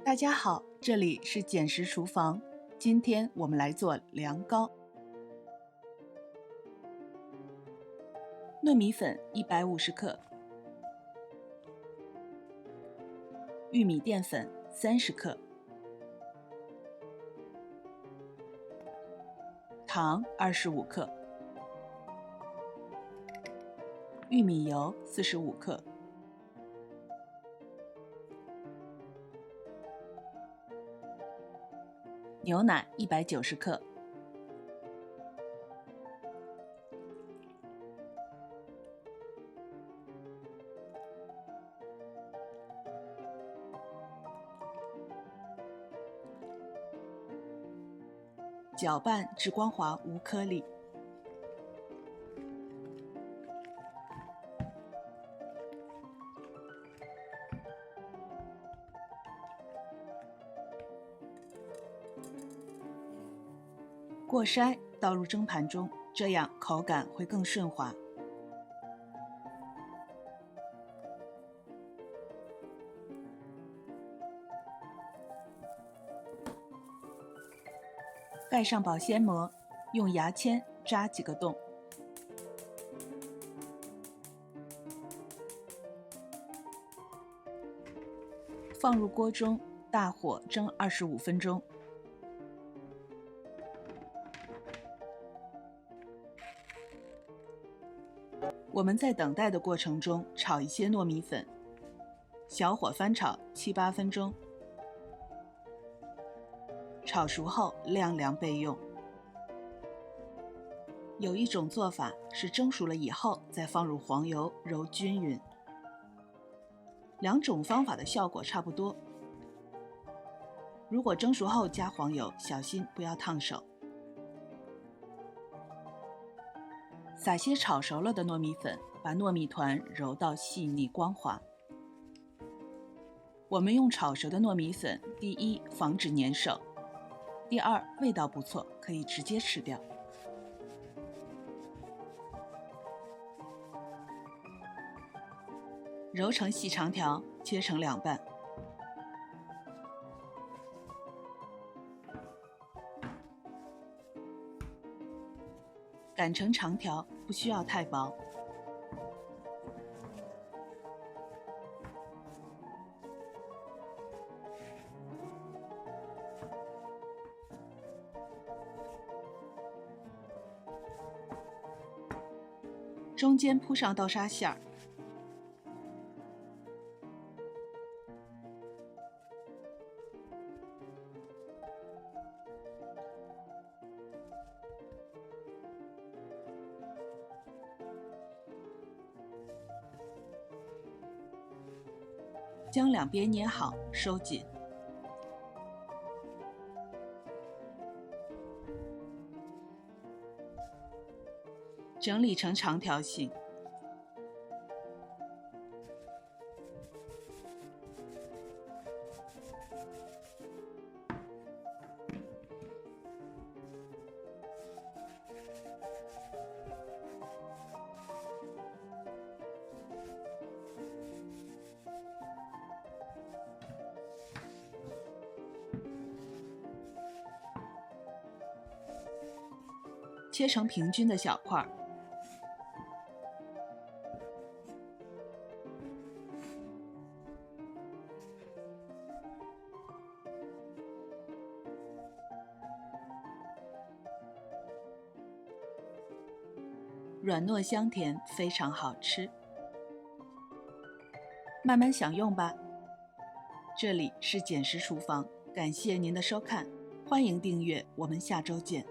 大家好，这里是简食厨房。今天我们来做凉糕。糯米粉150克，玉米淀粉30克，糖25克，玉米油45克。牛奶190克，搅拌至光滑无颗粒。过筛倒入蒸盘中，这样口感会更顺滑。盖上保鲜膜，用牙签扎几个洞。放入锅中，大火蒸25分钟。我们在等待的过程中炒一些糯米粉，小火翻炒7、8分钟。炒熟后晾凉备用。有一种做法是蒸熟了以后再放入黄油揉均匀。两种方法的效果差不多。如果蒸熟后加黄油，小心不要烫手。撒些炒熟了的糯米粉，把糯米团揉到细腻光滑。我们用炒熟的糯米粉，第一，防止粘手；第二，味道不错，可以直接吃掉。揉成细长条，切成2半。擀成长条，不需要太薄。中间铺上豆沙馅儿。将两边捏好，收紧。整理成长条形。切成平均的小块。软糯香甜，非常好吃。慢慢享用吧。这里是简食厨房，感谢您的收看，欢迎订阅，我们下周见。